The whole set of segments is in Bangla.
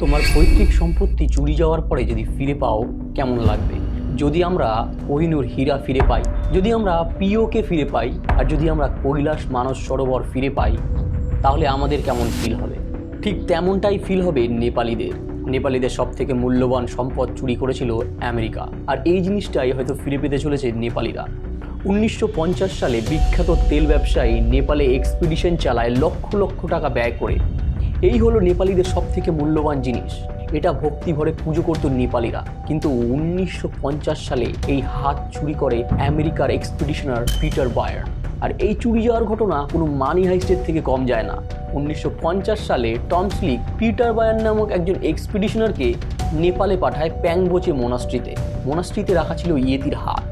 তোমার পৈতৃক সম্পত্তি চুরি যাওয়ার পরে যদি ফিরে পাও কেমন লাগবে? যদি আমরা কোহিনূর হীরা ফিরে পাই, যদি আমরা পিওকে ফিরে পাই, আর যদি আমরা কৈলাস মানস সরোবর ফিরে পাই, তাহলে আমাদের কেমন ফিল হবে? ঠিক তেমনটাই ফিল হবে নেপালিদের সব থেকে মূল্যবান সম্পদ চুরি করেছিল আমেরিকা, আর এই জিনিসটাই হয়তো ফিরে পেতে চলেছে নেপালিরা। 1950 সালে বিখ্যাত তেল ব্যবসায়ী নেপালে এক্সপিডিশন চালায় লক্ষ লক্ষ টাকা ব্যয় করে। এই হলো নেপালিদের সব থেকে মূল্যবান জিনিস। এটা ভক্তি ভরে পুজো করতো নেপালিরা। কিন্তু 1950 সালে এই হাত চুরি করে আমেরিকার এক্সপিডিশনার পিটার বায়ার। আর এই চুরি যাওয়ার ঘটনা কোনো মানি হাইস্টের থেকে কম যায় না। 1950 সালে টম স্লিক পিটার বায়ার নামক একজন এক্সপিডিশনারকে নেপালে পাঠায় প্যাংবোচে মোনাস্ট্রিতে রাখা ছিল ইয়েতির হাত।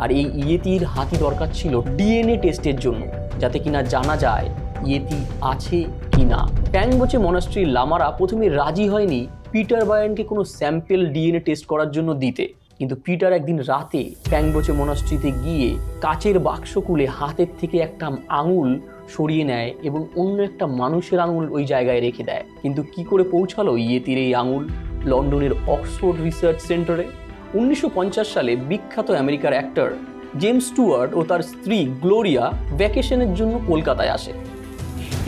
আর এই ইয়েতির হাতই দরকার ছিল ডিএনএ টেস্টের জন্য, যাতে কিনা জানা যায় ইয়েতি আছে কিনা। প্যাংবোচে মোনাস্ট্রির লামারা প্রথমে রাজি হয়নি পিটার বায়ারকে কোনো স্যাম্পেল ডিএনএ টেস্ট করার জন্য দিতে। কিন্তু পিটার একদিন রাতে প্যাংবোচে মোনাস্ট্রিতে গিয়ে কাচের বাক্স খুলে হাতের থেকে একটা আঙুল সরিয়ে নেয় এবং অন্য একটা মানুষের আঙুল ওই জায়গায় রেখে দেয়। কিন্তু কি করে পৌঁছালো ইয়েতির এই আঙুল লন্ডনের অক্সফোর্ড রিসার্চ সেন্টারে? 1950 সালে বিখ্যাত আমেরিকার অ্যাক্টর জেমস স্টুয়ার্ট ও তার স্ত্রী গ্লোরিয়া ভ্যাকেশনের জন্য কলকাতায় আসে।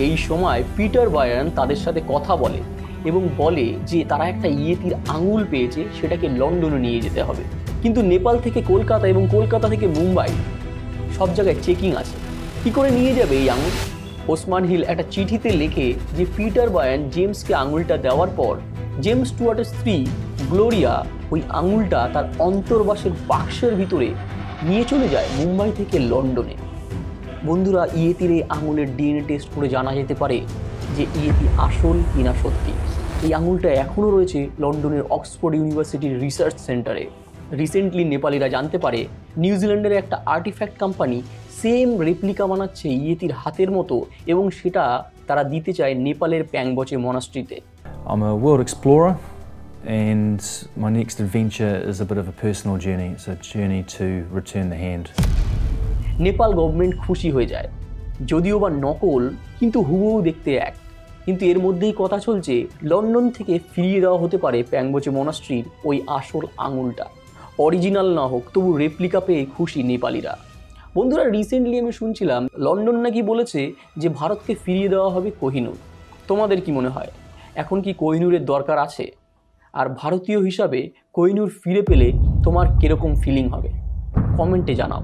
এই সময় পিটার বায়ার তাদের সাথে কথা বলে এবং বলে যে তারা একটা ইয়েতির আঙুল পেয়েছে, সেটাকে লন্ডনে নিয়ে যেতে হবে। কিন্তু নেপাল থেকে কলকাতা এবং কলকাতা থেকে মুম্বাই সব জায়গায় চেকিং আছে, কি করে নিয়ে যাবে এই আঙুল? ওসমান হিল একটা চিঠিতে লেখে যে পিটার বায়ার জেমসকে আঙুলটা দেওয়ার পর জেমস স্টুয়ার্টের স্ত্রী গ্লোরিয়া ওই আঙুলটা তার অন্তর্বাসের বাক্সের ভিতরে নিয়ে চলে যায় মুম্বাই থেকে লন্ডনে। বন্ধুরা, ইয়েতির এই আঙুলের ডিএনএ টেস্ট করে জানা যেতে পারে যে ইয়েতি আসল কিনা সত্যি। এই আঙুলটা এখনও রয়েছে লন্ডনের অক্সফোর্ড ইউনিভার্সিটির রিসার্চ সেন্টারে। রিসেন্টলি নেপালিরা জানতে পারে নিউজিল্যান্ডের একটা আর্টিফ্যাক্ট কোম্পানি সেম রেপ্লিকা বানাচ্ছে ইয়েতির হাতের মতো, এবং সেটা তারা দিতে চায় নেপালের Pangboche মনাস্ট্রিতে। I'm a world explorer, and my next adventure is a bit of a personal journey. It's a journey to return the hand. Nepal government খুশি হয়ে যায়, যদিও বা নকল, কিন্তু হুবহু দেখতে এক। কিন্তু এর মধ্যেই কথা চলছে লন্ডন থেকে ফিরিয়ে দেওয়া হতে পারে প্যাংবোচে মনাস্ট্রির ওই আসল আঙুলটা। অরিজিনাল না হোক, তবু রেপ্লিকা পেয়ে খুশি নেপালিরা। বন্ধুরা, রিসেন্টলি আমি শুনছিলাম লন্ডন নাকি বলেছে যে ভারতকে ফিরিয়ে দেওয়া হবে কোহিনূর। তোমাদের কি মনে হয়, এখন কি কোহিনূরের দরকার আছে? আর ভারতীয় হিসাবে কোহিনূর ফিরে পেলে তোমার কিরকম ফিলিং হবে? কমেন্টে জানাও।